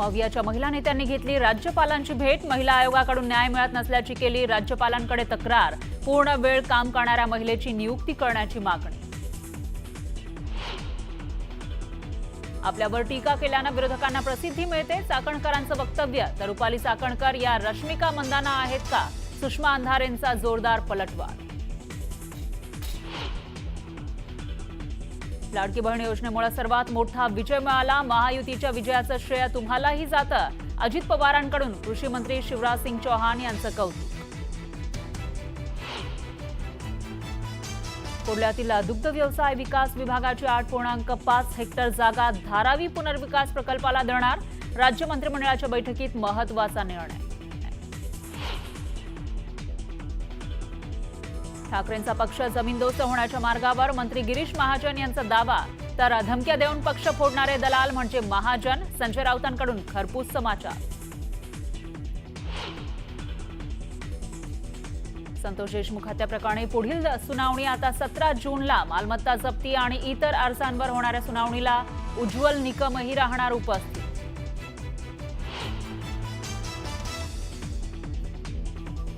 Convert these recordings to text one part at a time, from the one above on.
मवियाच्या महिला नेत्यांनी घेतली राज्यपालांची भेट। महिला आयोगाकडून न्याय मिळत नसल्याची केली राज्यपालांकडे तक्रार। पूर्ण वेळ काम करणाऱ्या महिलेची नियुक्ती करण्याची मागणी। आपल्यावर टीका केल्याने विरोधकांना प्रसिद्धी मिळते, चाकणकरांचं वक्तव्य। तर रुपाली चाकणकर या रश्मिका मंदाना आहेत का? सुषमा अंधारेंचा जोरदार पलटवार। लाडकी बहीण योजनेमुळे सर्वात मोठा विजय मिळाला। महायुतीच्या विजयाचं श्रेय तुम्हालाही जातं। अजित पवारांकडून कृषी मंत्री शिवराज सिंग चौहान यांचं कौतुक। कोल्ह्यातील दुग्ध व्यवसाय विकास विभागाची 8.5 हेक्टर जागा धारावी पुनर्विकास प्रकल्पाला देणार। राज्य मंत्रिमंडळाच्या बैठकीत महत्त्वाचा निर्णय। ठाकरेंचा पक्ष जमीनदोस्त होण्याच्या मार्गावर, मंत्री गिरीश महाजन यांचा दावा। तर धमक्या देऊन पक्ष फोडणारे दलाल म्हणजे महाजन। संजय राऊतांकडून खरपूस समाचार। संतोष देशमुख हत्या प्रकरणी पुढील सुनावणी आता 17 जूनला। मालमत्ता जप्ती आणि इतर अर्जांवर होणाऱ्या सुनावणीला उज्ज्वल निकमही राहणार उपस्थित।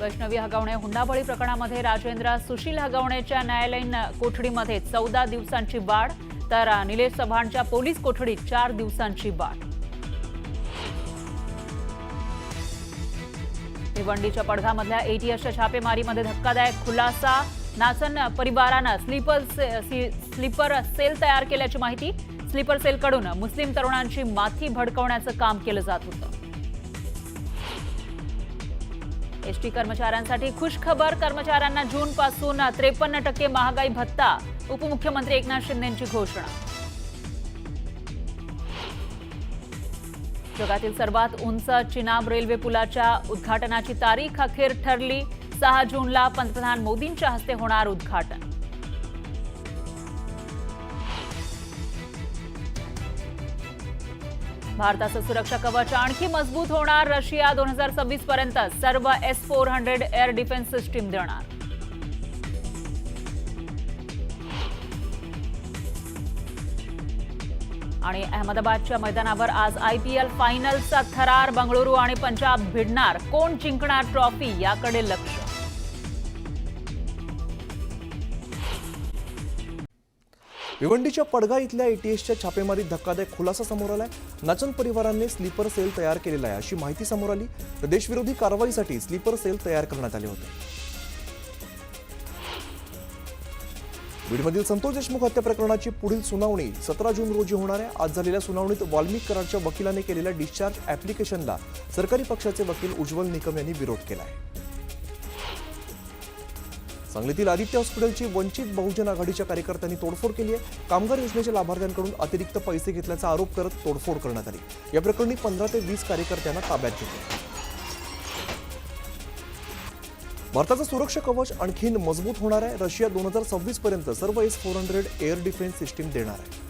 वैष्णवी हगवणे हुंडाबळी प्रकरणामध्ये राजेंद्र सुशील हगवणेच्या न्यायालयीन कोठडीमध्ये 14 दिवसांची वाढ। तर निलेश चव्हाणच्या पोलीस कोठडीत 4 दिवसांची वाढ। भिवंडीच्या पडघामधल्या एटीएसच्या छापेमारीमध्ये धक्कादायक खुलासा। नाचन परिवारानं स्लीपर सेल तयार केल्याची माहिती। स्लीपर सेलकडून मुस्लिम तरुणांची माथी भडकवण्याचं काम केलं जात होतं। एसटी कर्मचाऱ्यांसाठी खुशखबर। कर्मचाऱ्यांना जूनपासून 53% महागाई भत्ता। उपमुख्यमंत्री एकनाथ शिंदेंची घोषणा। जगातील सर्वात उंच चिनाब रेल्वे पुलाच्या उद्घाटनाची तारीख अखेर ठरली। 6 जूनला पंतप्रधान मोदींच्या हस्ते होणार उद्घाटन। भारताचं सुरक्षा कवच आणखी मजबूत होणार। रशिया 2026 पर्यंत सर्व S-400 एअर डिफेन्स सिस्टीम देणार। आणि अहमदाबादच्या मैदानावर आज IPL फायनलचा थरार। बंगळुरू आणि पंजाब भिडणार। कोण जिंकणार ट्रॉफी याकडे लक्ष। भिवंडीच्या पडघा इथल्या एटीएसच्या छापेमारीत धक्कादायक खुलासा समोर आलाय। नाचन परिवारांनी स्लीपर सेल तयार केलेला आहे अशी माहिती समोर आली। तर देशविरोधी कारवाईसाठी स्लीपर सेल तयार करण्यात आले होते। बीडमधील संतोष देशमुख हत्या प्रकरणाची पुढील सुनावणी 17 जून रोजी होणार आहे। आज झालेल्या सुनावणीत वाल्मिक कराडच्या वकिलाने केलेल्या डिस्चार्ज ऍप्लिकेशनला सरकारी पक्षाचे वकील उज्ज्वल निकम यांनी विरोध केला आहे। सांगलीतील आदित्य हॉस्पिटलची वंचित बहुजन आघाडीच्या कार्यकर्त्यांनी तोडफोड केली आहे। कामगार योजनेच्या लाभार्थ्यांकडून अतिरिक्त पैसे घेतल्याचा आरोप करत तोडफोड करण्यात आली। या प्रकरणी 15 ते 20 कार्यकर्त्यांना ताब्यात घेतले। भारताचं सुरक्षा कवच आणखीन मजबूत होणार आहे। रशिया 2026 पर्यंत सर्व S-400 एअर डिफेन्स सिस्टीम देणार आहे।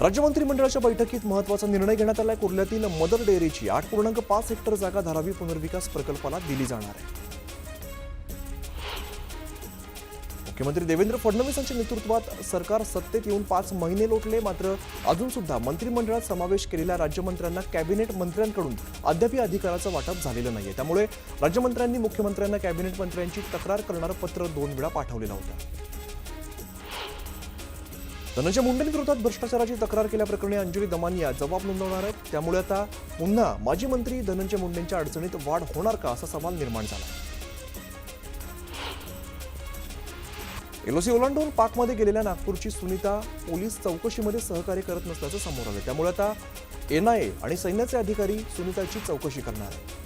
राज्य मंत्रिमंडळाच्या बैठकीत महत्त्वाचा निर्णय घेण्यात आलाय। कुर्ल्यातील मदर डेअरीची 8.5 हेक्टर जागा धारावी पुनर्विकास प्रकल्पाला दिली जाणार आहे। मुख्यमंत्री देवेंद्र फडणवीस यांच्या नेतृत्वात सरकार सत्तेत येऊन 5 महिने लोटले, मात्र अजून सुद्धा मंत्रिमंडळात समावेश केलेल्या राज्यमंत्र्यांना कॅबिनेट मंत्र्यांकडून अद्याप अधिकाराचं वाटप झालेलं नाहीये। त्यामुळे राज्यमंत्र्यांनी मुख्यमंत्र्यांना कॅबिनेट मंत्र्यांची तक्रार करणारं पत्र 2 वेळा पाठवलेलं होतं। धनंजय मुंडेंविरोधात भ्रष्टाचाराची तक्रार केल्याप्रकरणी अंजली दमानिया जबाब नोंदवणार आहेत। त्यामुळे आता पुन्हा माजी मंत्री धनंजय मुंडेंच्या अडचणीत वाढ होणार का असा सवाल निर्माण झाला। LOC ओलांडून पाकमध्ये गेलेल्या नागपूरची सुनीता पोलीस चौकशीमध्ये सहकार्य करत नसल्याचं समोर आलं। त्यामुळे आता NIA आणि सैन्याचे अधिकारी सुनीताची चौकशी करणार आहेत।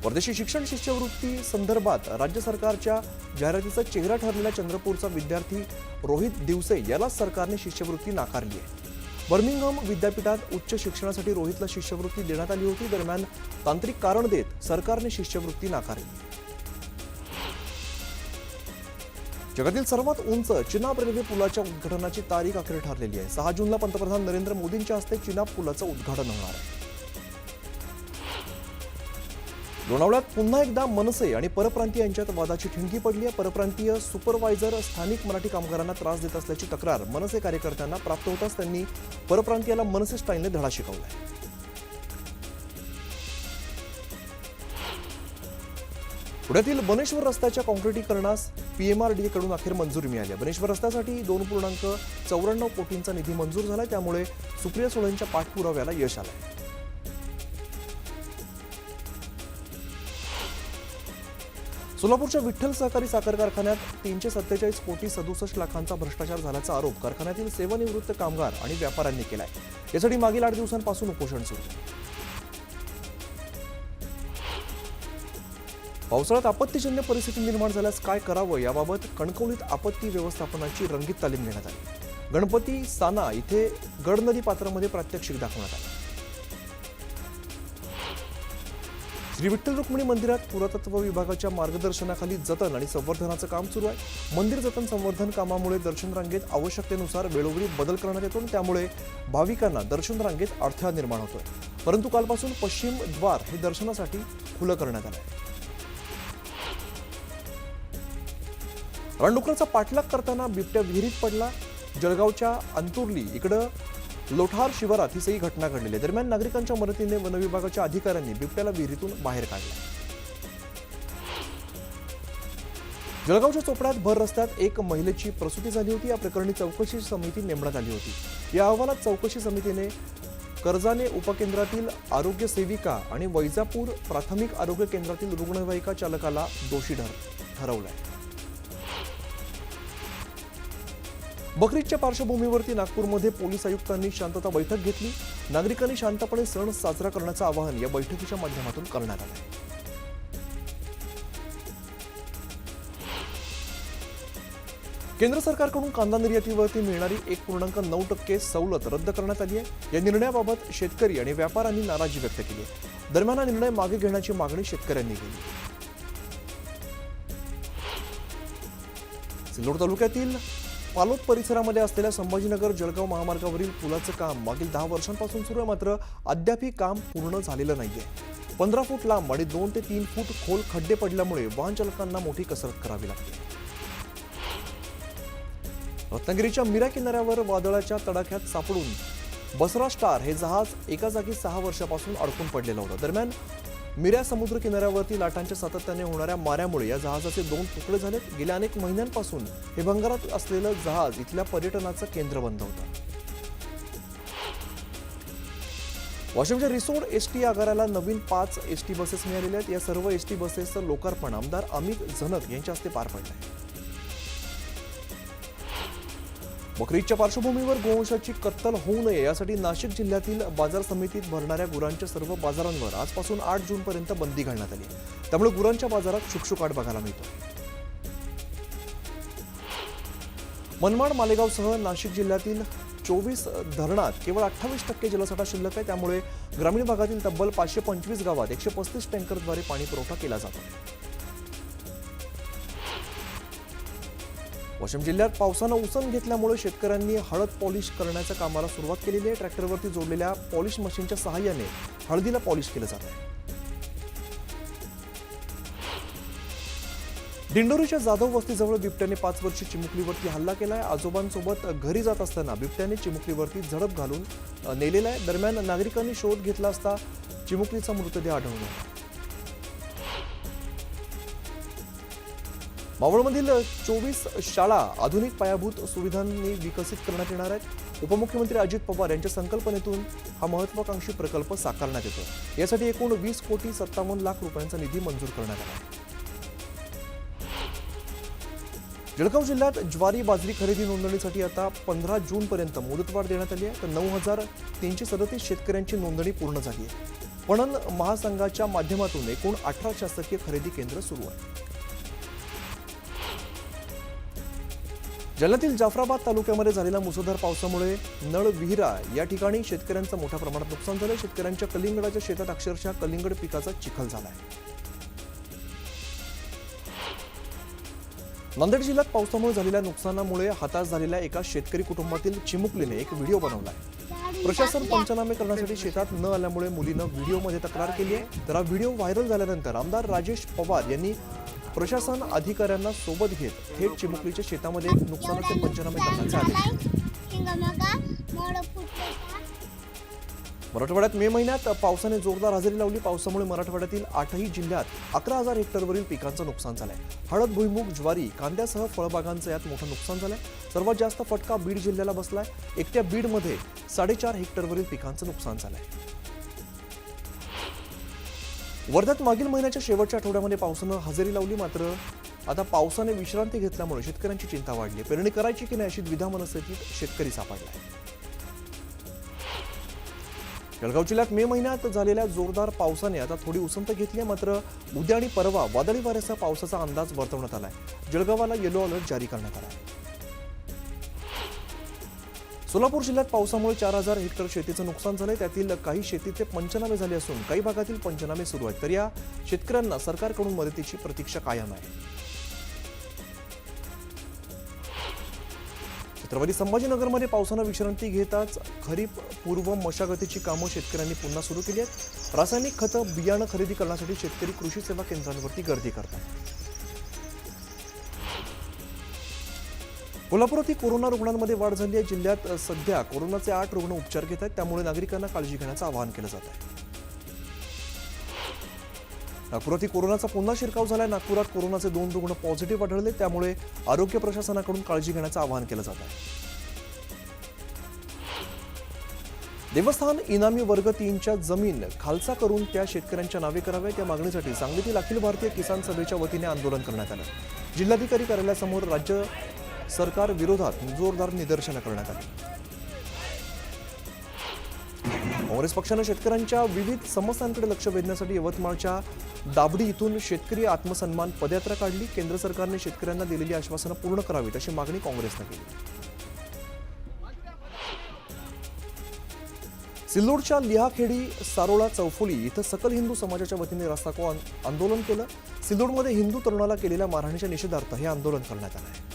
परदेशी शिक्षण शिष्यवृत्ती संदर्भात राज्य सरकारच्या जाहिरातीचा चेहरा ठरलेला चंद्रपूरचा विद्यार्थी रोहित दिवसे याला सरकारने शिष्यवृत्ती नाकारली आहे। बर्मिंगहम विद्यापीठात उच्च शिक्षणासाठी रोहितला शिष्यवृत्ती देण्यात आली होती। दरम्यान तांत्रिक कारण देत सरकारने शिष्यवृत्ती नाकारली। जगातील सर्वात उंच चिनाब रेल्वे पुलाच्या उद्घाटनाची तारीख अखेर ठरलेली आहे। 6 जूनला पंतप्रधान नरेंद्र मोदींच्या हस्ते चिनाब पुलाचं उद्घाटन होणार आहे। लोणावळ्यात पुन्हा एकदा मनसे आणि परप्रांतीय यांच्यात वादाची ठिणगी पडली आहे. परप्रांतीय सुपरवायझर स्थानिक मराठी कामगारांना त्रास देत असल्याची तक्रार मनसे कार्यकर्त्यांना प्राप्त होताच त्यांनी परप्रांतीयाला मनसे स्टाईलने धडा शिकवलाय. पुण्यातील बनेश्वर रस्त्याच्या काँक्रिटीकरणास PMRDA कडून अखेर मंजुरी मिळाली आहे. बनेश्वर रस्त्यासाठी 2.94 कोटींचा निधी मंजूर झाला, त्यामुळे सुप्रिया सुळेंच्या पाठपुराव्याला यश आलंय. सोलापूरच्या विठ्ठल सहकारी साखर कारखान्यात 347 कोटी 67 लाखांचा भ्रष्टाचार झाल्याचा आरोप कारखान्यातील सेवानिवृत्त कामगार आणि व्यापाऱ्यांनी केलाय. यासाठी मागील 8 दिवसांपासून उपोषण सुरू आहे. पावसाळ्यात आपत्तीजन्य परिस्थिती निर्माण झाल्यास काय करावं याबाबत कणकवलीत आपत्ती व्यवस्थापनाची रंगीत तालीम घेण्यात आली. गणपती साना इथे गड नदी पात्रामध्ये प्रात्यक्षिक दाखवण्यात आलं. श्री विठ्ठल रुक्मिणी मंदिरात पुरातत्व विभागाच्या मार्गदर्शनाखाली जतन आणि संवर्धनाचं काम सुरू आहे. मंदिर जतन संवर्धन कामामुळे दर्शन रांगेत आवश्यकतेनुसार वेळोवेळी बदल करण्यात येतो, त्यामुळे भाविकांना दर्शन रांगेत अडथळा निर्माण होतोय. परंतु कालपासून पश्चिम द्वार हे दर्शनासाठी खुलं करण्यात आलं आहे. रानडुकराचा पाठलाग करताना बिबट्या विहिरीत पडला. जळगावच्या अंतुर्ली इकडं लोठार शिवारात ही सही घटना घडलेली आहे. दरम्यान नागरिकांच्या मदतीने वन विभागाच्या अधिकाऱ्यांनी बिबट्याला विहिरीतून बाहेर काढलं. जळगावच्या चोपड्यात भर रस्त्यात एक महिलेची प्रसूती झाली होती. या प्रकरणी चौकशी समिती नेमण्यात आली होती. या अहवालात चौकशी समितीने कर्जाने उपकेंद्रातील आरोग्य सेविका आणि वैजापूर प्राथमिक आरोग्य केंद्रातील रुग्णवाहिका चालकाला दोषी ठरवलंय. बकरीदच्या पार्श्वभूमीवरती नागपूरमध्ये पोलीस आयुक्तांनी शांतता बैठक घेतली. नागरिकांनी शांतपणे सण साजरा करण्याचं आवाहन या बैठकीच्या माध्यमातून करण्यात आलं. केंद्र सरकारकडून कांदा निर्यातीवरती मिळणारी 1.9% सवलत रद्द करण्यात आली आहे. या निर्णयाबाबत शेतकरी आणि व्यापाऱ्यांनी नाराजी व्यक्त केली आहे. दरम्यान हा निर्णय मागे घेण्याची मागणी शेतकऱ्यांनी केली. सिल्लोड तालुक्यातील पालोद परिसरामध्ये असलेल्या संभाजीनगर जळगाव महामार्गावरील पुलाचं काम मागील 10 वर्षांपासून सुरू आहे, मात्र अद्यापही काम पूर्ण झालेलं नाहीये. 15 फूट लांब आणि 2 ते 3 फूट खोल खड्डे पडल्यामुळे वाहन चालकांना मोठी कसरत करावी लागते. रत्नागिरीच्या मीरा किनाऱ्यावर वादळाच्या तडाख्यात सापडून बसरा स्टार हे जहाज एका जागी 6 वर्षापासून अडकून पडलेलं होतं. दरम्यान मीरा समुद्र किनाऱ्यावरती लाटांच्या सातत्याने होणाऱ्या माऱ्यामुळे या जहाजाचे 2 तुकडे झालेत. गेल्या अनेक महिन्यांपासून हे भंगारात असलेलं जहाज इथल्या पर्यटनाचं केंद्र बनलं होतं. वाशिमच्या रिसोड एसटी आगाराला नवीन 5 एसटी बसेस मिळालेल्या आहेत. या सर्व एसटी बसेसचं लोकार्पण आमदार अमित झनक यांच्या हस्ते पार पडलंय. बकरीदच्या पार्श्वभूमीवर गोवंशाची कत्तल होऊ नये यासाठी नाशिक जिल्ह्यातील बाजार समितीत भरणाऱ्या गुरांच्या सर्व बाजारांवर आजपासून 8 जूनपर्यंत बंदी घालण्यात आली. त्यामुळे गुरांच्या बाजारात शुकशुकाट बघायला मिळतो. मनमाड मालेगावसह नाशिक जिल्ह्यातील 24 धरणात केवळ 28% जलसाठा शिल्लक आहे. त्यामुळे ग्रामीण भागातील तब्बल 525 गावात 135 टँकरद्वारे पाणी पुरवठा केला जातो. वाशिम जिल्ह्यात पावसानं उसण घेतल्यामुळे शेतकऱ्यांनी हळद पॉलिश करण्याच्या कामाला सुरुवात केलेली आहे. ट्रॅक्टरवरती जोडलेल्या पॉलिश मशीनच्या सहाय्याने हळदीला पॉलिश केलं जात आहे. दिंडोरीच्या जाधव वस्तीजवळ बिबट्याने 5 वर्षीय चिमुकलीवरती हल्ला केलाय. आजोबांसोबत घरी जात असताना बिबट्याने चिमुकलीवरती झडप घालून नेलेला आहे. दरम्यान नागरिकांनी शोध घेतला असता चिमुकलीचा मृतदेह आढळून आला. मावळमधील 24 शाळा आधुनिक पायाभूत सुविधांनी विकसित करण्यात येणार आहेत. उपमुख्यमंत्री अजित पवार यांच्या संकल्पनेतून हा महत्वाकांक्षी प्रकल्प साकारण्यात येतो. यासाठी एकूण 20 कोटी 57 लाख रुपयांचा निधी मंजूर करण्यात आला आहे. जळगाव जिल्ह्यात ज्वारी बाजरी खरेदी नोंदणीसाठी आता 15 जूनपर्यंत मुदतवाढ देण्यात आली आहे. तर 9,337 शेतकऱ्यांची नोंदणी पूर्ण झाली आहे. पणन महासंघाच्या माध्यमातून एकूण 18 शासकीय खरेदी केंद्र सुरू आहे. जालन्यातील जाफराबाद तालुक्यामध्ये झालेल्या मुसळधार पावसामुळे नळ विहिरा या ठिकाणी शेतकऱ्यांचं मोठ्या प्रमाणात नुकसान झालं. शेतकऱ्यांच्या कलिंगडाच्या शेतात अक्षरशः कलिंगड पिकाचा चिखल झालाय. नांदेड जिल्ह्यात पावसामुळे झालेल्या नुकसानामुळे हताश झालेल्या एका शेतकरी कुटुंबातील चिमुकलीने एक व्हिडिओ बनवलाय. प्रशासन पंचनामे करण्यासाठी शेतात न आल्यामुळे मुलीनं व्हिडिओमध्ये तक्रार केली आहे. तर हा व्हिडिओ व्हायरल झाल्यानंतर आमदार राजेश पवार यांनी प्रशासन अधिकाऱ्यांना सोबत घेत थेट चिमुकलीच्या शेतामध्ये नुकसानाचे पंचनामे करण्याचे आदेश मराठवाड्यात मे महिन्यात पावसाने जोरदार हजेरी लावली. पावसामुळे मराठवाड्यातील 8ही जिल्ह्यात 11,000 हेक्टरवरील पिकांचं नुकसान झालंय. हळद, भुईमूग, ज्वारी, कांद्यासह फळबागांचं यात मोठं नुकसान झालंय. सर्वात जास्त फटका बीड जिल्ह्याला बसलाय. एकट्या बीडमध्ये 4.5 हेक्टरवरील पिकांचं नुकसान झालंय. वर्ध्यात मागील महिन्याच्या शेवटच्या आठवड्यामध्ये पावसानं हजेरी लावली. मात्र आता पावसाने विश्रांती घेतल्यामुळे शेतकऱ्यांची चिंता वाढली. पेरणी करायची की नाही अशी द्विधा मनस्थितीत शेतकरी सापडलाय. जळगाव जिल्ह्यात मे महिन्यात झालेल्या जोरदार पावसाने आता थोडी उसंत घेतली आहे. मात्र उद्या आणि परवा वादळी वाऱ्यासह पावसाचा अंदाज वर्तवण्यात आलाय. जळगावाला येलो अलर्ट जारी करण्यात आला आहे. सोलापूर जिल्ह्यात पावसामुळे 4,000 हेक्टर शेतीचं नुकसान झालंय. त्यातील काही शेतीचे पंचनामे झाले असून काही भागातील पंचनामे सुरू आहेत. तर या शेतकऱ्यांना सरकारकडून मदतीची प्रतीक्षा कायम आहे. छत्रपती संभाजीनगरमध्ये पावसानं विश्रांती घेताच खरीप पूर्व मशागतीची कामं शेतकऱ्यांनी पुन्हा सुरू केली आहेत. रासायनिक खतं, बियाणं खरेदी करण्यासाठी शेतकरी कृषी सेवा केंद्रांवरती गर्दी करतात. कोल्हापुरातही कोरोना रुग्णांमध्ये वाढ झाली आहे. जिल्ह्यात सध्या कोरोनाचे 8 रुग्ण उपचार घेत आहेत. त्यामुळे नागरिकांना काळजी घेण्याचं आवाहन केलं जात आहे. नागपुरातही कोरोनाचा पुन्हा शिरकाव झालाय. नागपुरात कोरोनाचे 2 रुग्ण पॉझिटिव्ह आढळले. त्यामुळे आरोग्य प्रशासनाकडून काळजी घेण्याचं आवाहन केलं जात आहे. देवस्थान इनामी वर्ग 3च्या जमीन खालसा करून त्या शेतकऱ्यांच्या नावे कराव्यात या मागणीसाठी सांगलीतील अखिल भारतीय किसान सभेच्या वतीने आंदोलन करण्यात आलं. जिल्हाधिकारी कार्यालयासमोर राज्य सरकार विरोधात जोरदार निदर्शनं करण्यात आली. काँग्रेस पक्षानं शेतकऱ्यांच्या विविध समस्यांकडे लक्ष वेधण्यासाठी यवतमाळच्या दाबडी इथून शेतकरी आत्मसन्मान पदयात्रा काढली. केंद्र सरकारने शेतकऱ्यांना दिलेली आश्वासनं पूर्ण करावीत अशी मागणी काँग्रेसनं केली. सिल्लोडच्या लिहाखेडी सारोळा चौफुली इथं सकल हिंदू समाजाच्या वतीने रास्तारोको आंदोलन केलं. सिल्लोडमध्ये हिंदू तरुणाला केलेल्या मारहाणीच्या निषेधार्थ हे आंदोलन करण्यात आलं आहे.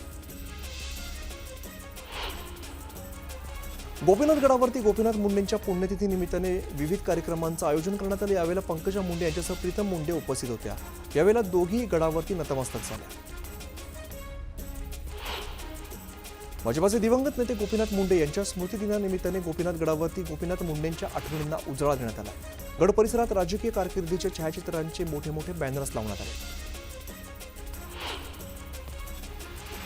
गोपीनाथ गडावरती गोपीनाथ मुंडेंच्या पुण्यतिथी निमित्ताने विविध कार्यक्रमांचं आयोजन करण्यात आलं. यावेळेला पंकजा मुंडे यांच्यासह प्रीतम मुंडे उपस्थित होत्या. यावेळेला दोघी गडावरती नतमस्तक झाल्या. भाजपाचे दिवंगत नेते गोपीनाथ मुंडे यांच्या स्मृतिदिनानिमित्ताने गोपीनाथ गडावरती गोपीनाथ मुंडेंच्या आठवणींना उजाळा देण्यात आला. गड परिसरात राजकीय कारकिर्दीच्या छायाचित्रांचे मोठे मोठे बॅनर्स लावण्यात आले.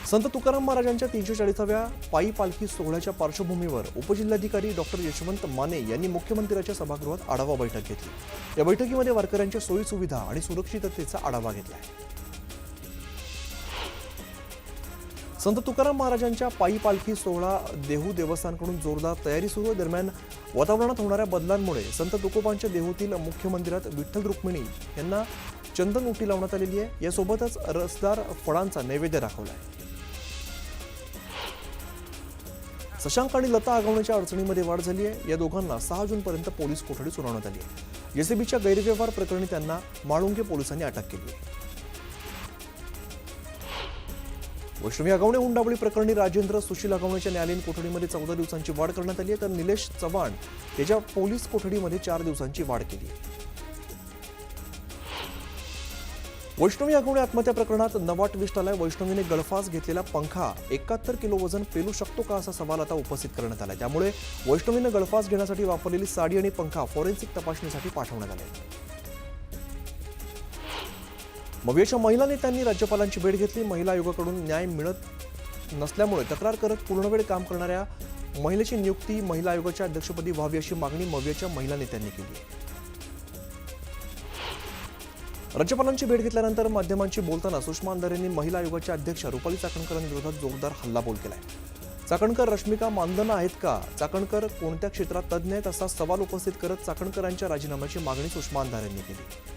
संत तुकाराम महाराजांच्या 340व्या पायी पालखी सोहळ्याच्या पार्श्वभूमीवर उपजिल्हाधिकारी डॉक्टर यशवंत माने यांनी मुख्यमंत्र्यांच्या सभागृहात आढावा बैठक घेतली. या बैठकीमध्ये वारकऱ्यांच्या सोयी सुविधा आणि सुरक्षिततेचा आढावा घेतला. संत तुकाराम महाराजांच्या पायी पालखी सोहळा देहू देवस्थानकडून जोरदार तयारी सुरू आहे. दरम्यान वातावरणात होणाऱ्या बदलांमुळे संत तुकोबांच्या देहूतील मुख्य मंदिरात विठ्ठल रुक्मिणी यांना चंदन उटी लावण्यात आलेली आहे. यासोबतच रसदार फळांचा नैवेद्य दाखवला आहे. शशांक आणि लता आगवण्याच्या अडचणीमध्ये वाढ झाली आहे. या दोघांना 6 जूनपर्यंत पोलीस कोठडी सुनावण्यात आली आहे. जेसीबीच्या गैरव्यवहार प्रकरणी त्यांना माळुंगे पोलिसांनी अटक केली आहे. वैष्णवी आगवणे हुंडाबळी प्रकरणी राजेंद्र सुशील आगवणेच्या न्यायालयीन कोठडीमध्ये 14 दिवसांची वाढ करण्यात आली आहे. तर निलेश चव्हाण याच्या पोलीस कोठडीमध्ये 4 दिवसांची वाढ केली आहे. वैष्णवी आगवणे आत्महत्या प्रकरणात नवा ट्विस्ट आलाय. वैष्णवीने गळफास घेतलेला पंखा 71 किलो वजन पेलू शकतो का असा सवाल आता उपस्थित करण्यात आलाय. त्यामुळे वैष्णवीने गळफास घेण्यासाठी वापरलेली साडी आणि पंखा फॉरेन्सिक तपासणीसाठी पाठवण्यात आले. मवियाच्या महिला नेत्यांनी राज्यपालांची भेट घेतली. महिला आयोगाकडून न्याय मिळत नसल्यामुळे तक्रार करत पूर्णवेळ काम करणाऱ्या महिलेची नियुक्ती महिला आयोगाच्या अध्यक्षपदी व्हावी अशी मागणी मवियाच्या महिला नेत्यांनी केली आहे. राज्यपालांची भेट घेतल्यानंतर माध्यमांशी बोलताना सुषमा अंधारे यांनी महिला आयोगाच्या अध्यक्षा रुपाली चाकणकरांविरोधात जोरदार हल्लाबोल केलाय. चाकणकर रश्मिका मानधन आहेत का? चाकणकर कोणत्या क्षेत्रात तज्ज्ञ आहेत असा सवाल उपस्थित करत चाकणकरांच्या राजीनाम्याची मागणी सुषमा अंधारे यांनी केली.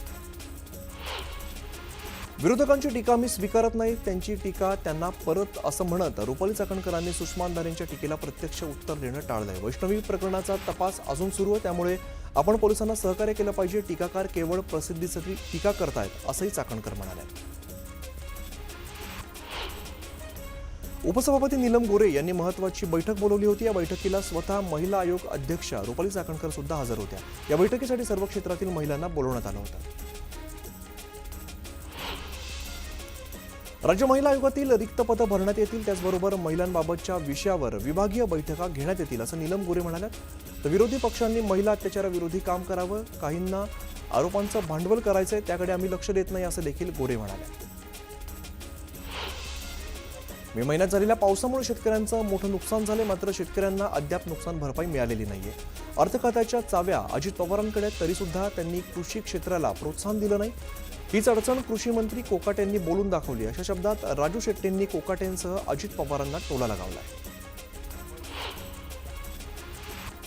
विरोधकांची टीका मी स्वीकारत नाही, त्यांची टीका त्यांना परत असं म्हणत रुपाली चाकणकरांनी सुषमा अंधारेंच्या टीकेला प्रत्यक्ष उत्तर देणं टाळलंय. वैष्णवी प्रकरणाचा तपास अजून सुरू आहे, त्यामुळे आपण पोलिसांना सहकार्य केलं पाहिजे. टीकाकार केवळ प्रसिद्धीसाठी टीका करतायत असंही चाकणकर म्हणाले. उपसभापती नीलम गोरे यांनी महत्त्वाची बैठक बोलवली होती. या बैठकीला स्वतः महिला आयोग अध्यक्षा रुपाली चाकणकर सुद्धा हजर होत्या. या बैठकीसाठी सर्व क्षेत्रातील महिलांना बोलवण्यात आलं होतं. राज्य महिला आयोगातील रिक्त पदं भरण्यात येतील, त्याचबरोबर महिलांबाबतच्या विषयावर विभागीय बैठका घेण्यात येतील असं नीलम गोरे म्हणाल्या. तर विरोधी पक्षांनी महिला अत्याचाराविरोधी काम करावं, काहींना आरोपांचं भांडवल करायचंय, त्याकडे आम्ही लक्ष देत नाही असं देखील गोरे म्हणाल्या. मे महिन्यात झालेल्या पावसामुळे शेतकऱ्यांचं मोठं नुकसान झाले, मात्र शेतकऱ्यांना अद्याप नुकसान भरपाई मिळालेली नाहीये. अर्थ खात्याच्या चाव्या अजित पवारांकडे, तरी सुद्धा त्यांनी कृषी क्षेत्राला प्रोत्साहन दिलं नाही. हीच अडचण कृषी मंत्री कोकाटेंनी बोलून दाखवली. अशा शब्दात राजू शेट्टींनी कोकाटेंसह अजित पवारांना टोला लगावलाय.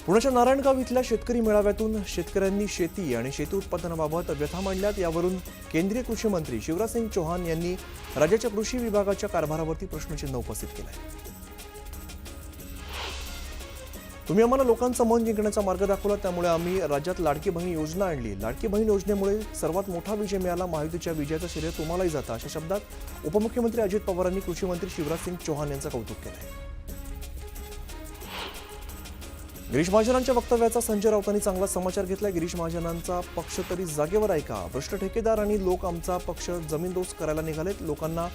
पुण्याच्या नारायणगाव इथल्या शेतकरी मेळाव्यातून शेतकऱ्यांनी शेती आणि शेती उत्पादनाबाबत व्यथा मांडल्यात. यावरून केंद्रीय कृषी मंत्री शिवराज सिंग चौहान यांनी राज्याच्या कृषी विभागाच्या कारभारावरती प्रश्नचिन्ह उपस्थित केलंय. तुम्ही आम्हाला लोकांचं मन जिंकण्याचा मार्ग दाखवला, त्यामुळे आम्ही राज्यात लाडकी बहीण योजना आणली. लाडकी बहीण योजनेमुळे सर्वात मोठा विजय मिळाला. महायुतीच्या विजयाचं श्रेय तुम्हालाही जातं. अशा शब्दात उपमुख्यमंत्री अजित पवारांनी कृषी मंत्री शिवराज सिंग चौहान यांचं कौतुक केलंय. गिरीश महाजनांच्या वक्तव्याचा संजय राऊतांनी चांगला समाचार घेतला. गिरीश महाजनांचा पक्ष तरी जागेवर आहे का? भ्रष्ट ठेकेदार आणि लोक आमचा पक्ष जमीनदोस्त करायला निघालेत. लोकांना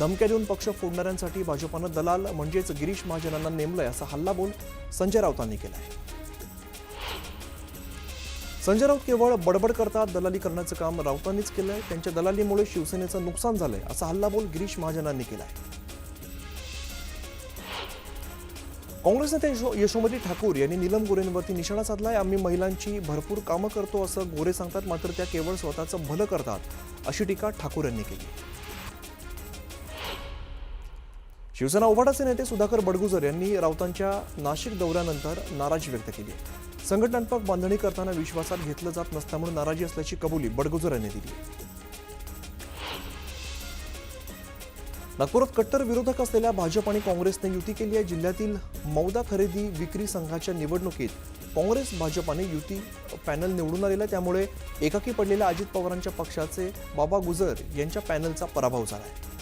धमक्या देऊन पक्ष फोडणाऱ्यांसाठी भाजपानं दलाल म्हणजेच गिरीश महाजनांना नेमलंय असा हल्लाबोल संजय राऊतांनी केलाय. संजय राऊत केवळ बडबड करतात, दलाली करण्याचं काम राऊतांनीच केलंय. त्यांच्या दलालीमुळे शिवसेनेचं नुकसान झालंय असा हल्लाबोल गिरीश महाजनांनी केलाय. काँग्रेस नेते यशोमती ठाकूर यांनी नीलम गोरेंवरती निशाणा साधलाय. आम्ही महिलांची भरपूर कामं करतो असं गोरे सांगतात, मात्र त्या केवळ स्वतःचं भलं करतात अशी टीका ठाकूर यांनी केली. शिवसेना उभाटाचे नेते सुधाकर बडगुजर यांनी राऊतांच्या नाशिक दौऱ्यानंतर नाराजी व्यक्त केली. संघटनात्मक बांधणी करताना विश्वासात घेतलं जात नसल्यामुळे नाराजी असल्याची कबुली बडगुजर यांनी दिली. नागपुरात कट्टर विरोधक असलेल्या भाजप आणि काँग्रेसने युती केली आहे. जिल्ह्यातील मौदा खरेदी विक्री संघाच्या निवडणुकीत काँग्रेस भाजपाने युती पॅनल निवडून आलेला, त्यामुळे एकाकी पडलेल्या अजित पवारांच्या पक्षाचे बाबा गुजर यांच्या पॅनलचा पराभव झाला आहे.